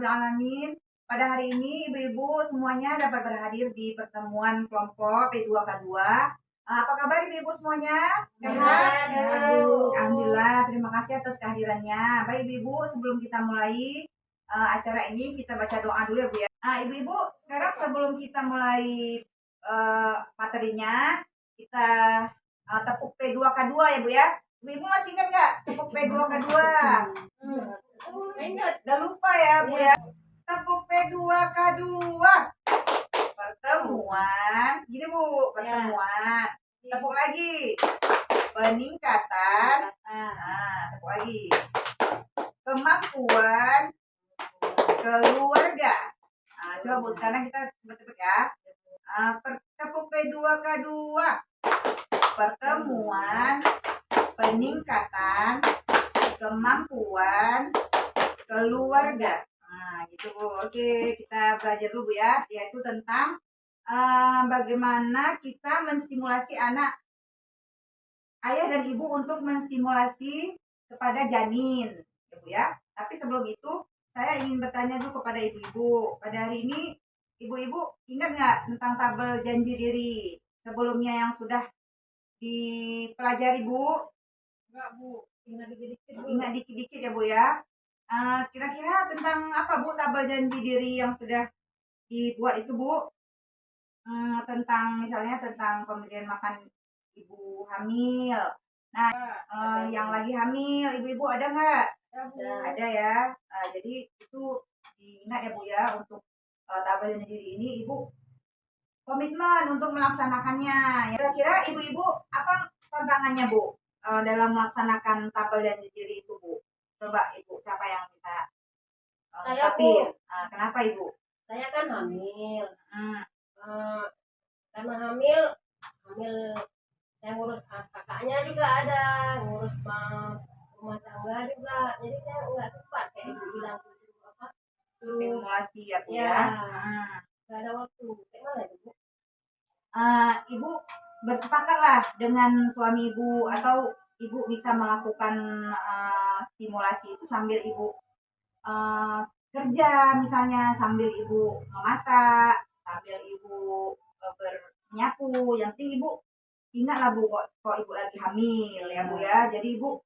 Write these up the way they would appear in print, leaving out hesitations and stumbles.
alamin. Pada hari ini ibu-ibu semuanya dapat berhadir di pertemuan kelompok P2K2. Apa kabar ibu-ibu semuanya? Sehat? Alhamdulillah, terima kasih atas kehadirannya. Baik ibu-ibu, sebelum kita mulai acara ini, kita baca doa dulu ya Bu ya. Ibu-ibu, sekarang sebelum kita mulai materinya, kita tepuk P2K2 ya Bu ya. Ibu masih ingat nggak tepuk P2K2? Udah lupa ya Bu ya. Tepuk P2K2. Pertemuan. Gini Bu, pertemuan. Tepuk lagi. Peningkatan. Tepuk lagi. Kemampuan keluarga. Coba Bu, sekarang kita cepet-cepet ya. Tepuk P2K2. Pertemuan, peningkatan kemampuan keluarga. Gitu Bu. Oke, kita belajar dulu Bu ya, yaitu tentang bagaimana kita menstimulasi anak, ayah dan ibu untuk menstimulasi kepada janin, ya Bu ya. Tapi sebelum itu, saya ingin bertanya dulu kepada ibu-ibu. Pada hari ini, ibu-ibu ingat nggak tentang tabel janji diri sebelumnya yang sudah dipelajari Bu? Enggak Bu, ingat dikit-dikit Bu. Ingat dikit-dikit ya Bu ya. Kira-kira tentang apa Bu tabel janji diri yang sudah dibuat itu Bu? Tentang misalnya tentang pemberian makan ibu hamil. Nah, yang lagi hamil, ibu-ibu ada nggak? Ada ya. Jadi itu diingat ya Bu ya, untuk tabel janji diri ini ibu komitmen untuk melaksanakannya. Kira-kira ibu-ibu apa tantangannya Bu dalam melaksanakan tabel janji diri itu Bu? Coba ibu, siapa yang bisa saya Bu. Kenapa ibu? Saya kan hamil. Karena hamil saya ngurus kakaknya juga ada, ngurus rumah tangga juga. Jadi saya nggak sempat kayak ibu bilang apa stimulasi ya Bu ya. Nggak ada waktu. Gimana ibu? Ibu bersepakatlah dengan suami ibu, atau ibu bisa melakukan stimulasi itu sambil ibu kerja, misalnya sambil ibu memasak, sambil ibu bernyapu. Yang penting ibu ingatlah Bu, kok ibu lagi hamil ya Bu ya. Jadi ibu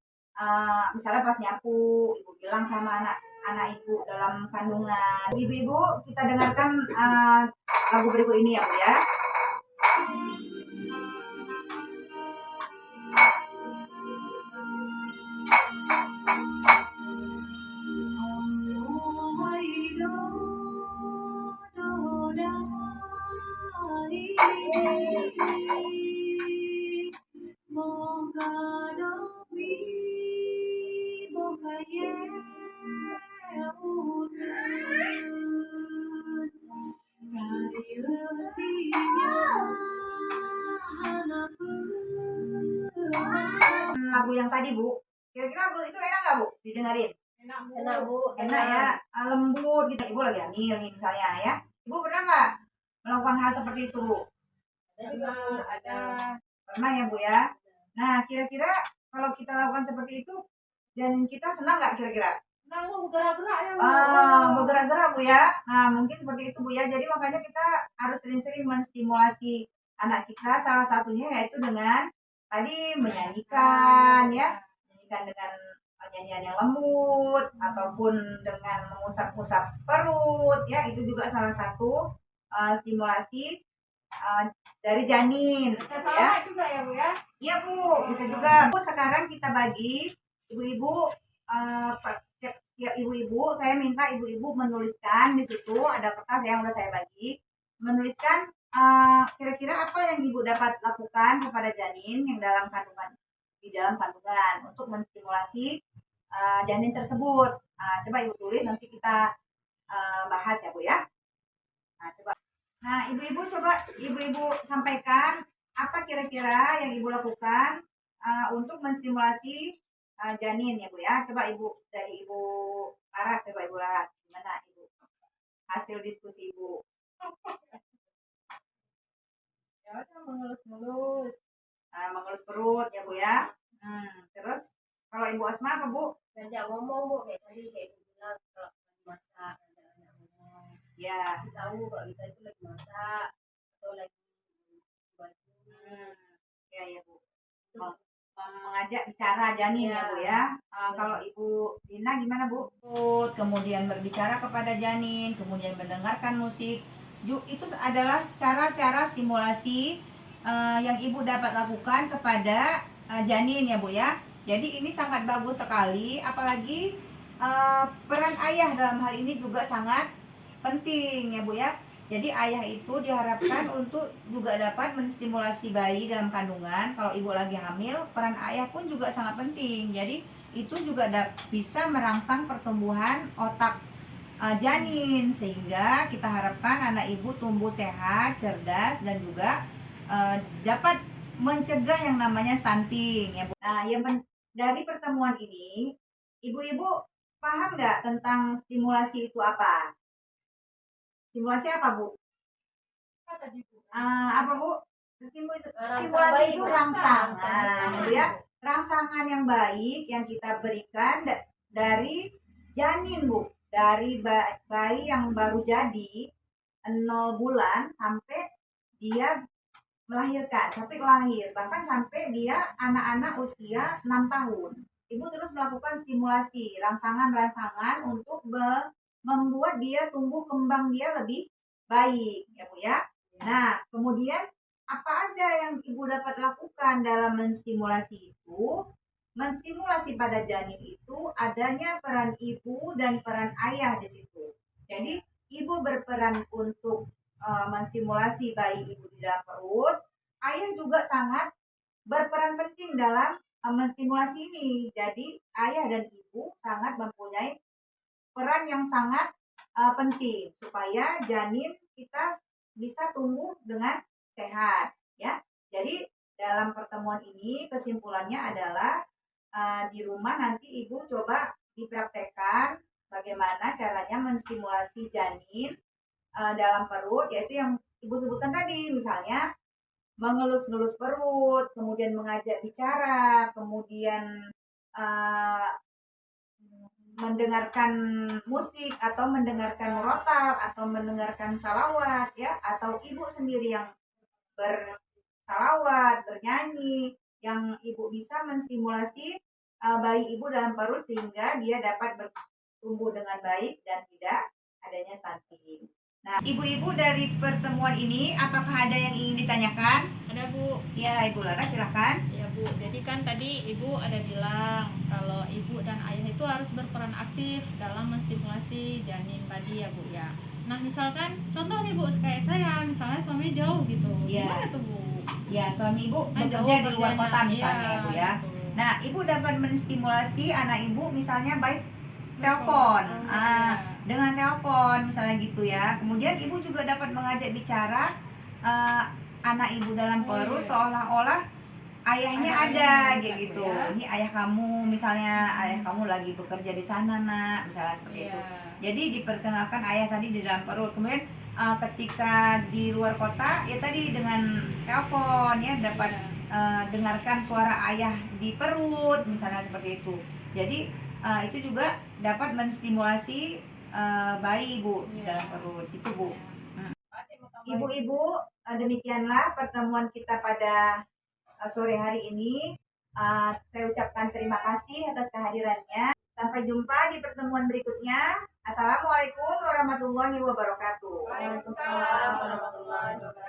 misalnya pas nyapu, ibu bilang sama anak ibu dalam kandungan. Ibu-ibu, kita dengarkan lagu berikut ini ya Bu ya. Lagu yang tadi Bu, kira-kira lagu itu enak nggak Bu didengarin? Enak Bu. Enak ya, lembut gitu. Ibu lagi hamil nih misalnya ya, ibu pernah nggak melakukan hal seperti itu Bu? Pernah ya Bu ya. Nah, kira-kira kalau kita lakukan seperti itu, janin kita senang nggak kira-kira? Bergerak-gerak ya Bu. Bergerak-gerak Bu ya. Nah, mungkin seperti itu Bu ya. Jadi makanya kita harus sering-sering menstimulasi anak kita, salah satunya yaitu dengan tadi menyanyikan ya, menyanyikan dengan nyanyian yang lembut, ataupun dengan mengusap-usap perut ya, itu juga salah satu stimulasi dari janin ya. Juga ya Bu ya. Iya Bu, bisa juga Bu. Sekarang kita bagi ibu-ibu, tiap ibu-ibu saya minta ibu-ibu menuliskan di situ, ada kertas yang udah saya bagi, menuliskan kira-kira apa yang ibu dapat lakukan kepada janin yang di dalam kandungan untuk menstimulasi janin tersebut. Coba ibu tulis, nanti kita bahas ya Bu ya. Coba. Nah, ibu-ibu coba ibu-ibu sampaikan apa kira-kira yang ibu lakukan untuk menstimulasi janin ya Bu ya. Coba ibu, dari Ibu Laras, coba Ibu Laras, gimana Ibu hasil diskusi Ibu? Ya udah mengelus-ngelus. Mengelus perut ya Bu ya. Terus kalau Ibu Asma apa Bu? Ngajak ngomong Bu, kayak tadi kayak ibu bilang kalau masak ngajak Ya. kasih tahu kalau kita itu lagi masak atau lagi baju. Ya ya Bu. Mengajak bicara janin ya Bu ya. Kalau Ibu Dina gimana Bu? Kemudian berbicara kepada janin, kemudian mendengarkan musik. Itu adalah cara-cara stimulasi yang Ibu dapat lakukan kepada janin ya Bu ya. Jadi ini sangat bagus sekali, apalagi peran ayah dalam hal ini juga sangat penting ya Bu ya. Jadi ayah itu diharapkan untuk juga dapat menstimulasi bayi dalam kandungan. Kalau ibu lagi hamil, peran ayah pun juga sangat penting. Jadi itu juga bisa merangsang pertumbuhan otak janin, sehingga kita harapkan anak ibu tumbuh sehat, cerdas, dan juga dapat mencegah yang namanya stunting ya Bu. Nah, dari pertemuan ini, ibu-ibu paham nggak tentang stimulasi itu apa? Stimulasi apa Bu? Apa Bu? Stimulasi itu rangsangan, Bu ya. Rangsangan yang baik yang kita berikan dari janin Bu, dari bayi yang baru jadi 0 bulan sampai dia melahirkan, sampai lahir, bahkan sampai dia anak-anak usia 6 tahun. Ibu terus melakukan stimulasi, rangsangan-rangsangan untuk membuat dia tumbuh kembang dia lebih baik ya Bu ya. Nah, kemudian apa aja yang Ibu dapat lakukan dalam menstimulasi itu? Menstimulasi pada janin itu adanya peran ibu dan peran ayah di situ. Jadi ibu berperan untuk menstimulasi bayi ibu di dalam perut. Ayah juga sangat berperan penting dalam menstimulasi ini. Jadi ayah dan ibu sangat mempunyai peran yang sangat penting supaya janin kita bisa tumbuh dengan sehat ya. Jadi dalam pertemuan ini kesimpulannya adalah di rumah nanti ibu coba dipraktekkan bagaimana caranya menstimulasi janin dalam perut, yaitu yang ibu sebutkan tadi, misalnya mengelus-ngelus perut, kemudian mengajak bicara, kemudian mendengarkan musik atau mendengarkan murotal atau mendengarkan salawat ya, atau ibu sendiri yang bersalawat, bernyanyi, yang ibu bisa menstimulasi bayi ibu dalam perut sehingga dia dapat bertumbuh dengan baik dan tidak adanya stunting. Nah, ibu-ibu dari pertemuan ini apakah ada yang ingin ditanyakan? Ada Bu. Ya, Ibu Lara silakan. Ya Bu, jadi kan tadi Ibu ada bilang kalau ibu dan ayah itu harus berperan aktif dalam menstimulasi janin tadi ya Bu ya. Nah misalkan contoh nih Bu, kayak saya misalnya suami jauh gitu, Ya. gimana tuh Bu? Ya, suami ibu Kan bekerja jauh di luar kerjanya. kota misalnya Iya, Ibu ya. gitu. Nah, ibu dapat menstimulasi anak ibu misalnya baik telepon, iya. dengan telepon misalnya gitu ya. Kemudian ibu juga dapat mengajak bicara anak ibu dalam perut iya. seolah-olah ayahnya ada kayak gitu. Ya. Ini ayah kamu, misalnya ayah kamu lagi bekerja di sana nak, misalnya seperti Iya. itu. Jadi diperkenalkan ayah tadi di dalam perut. Kemudian ketika di luar kota ya tadi dengan telepon ya dapat dengarkan suara ayah di perut misalnya seperti itu. Jadi itu juga dapat menstimulasi bayi Bu di dalam perut itu Bu. Ibu-ibu, demikianlah pertemuan kita pada sore hari ini. Saya ucapkan terima kasih atas kehadirannya. Sampai jumpa di pertemuan berikutnya. Assalamualaikum warahmatullahi wabarakatuh. Waalaikumsalam warahmatullahi wabarakatuh.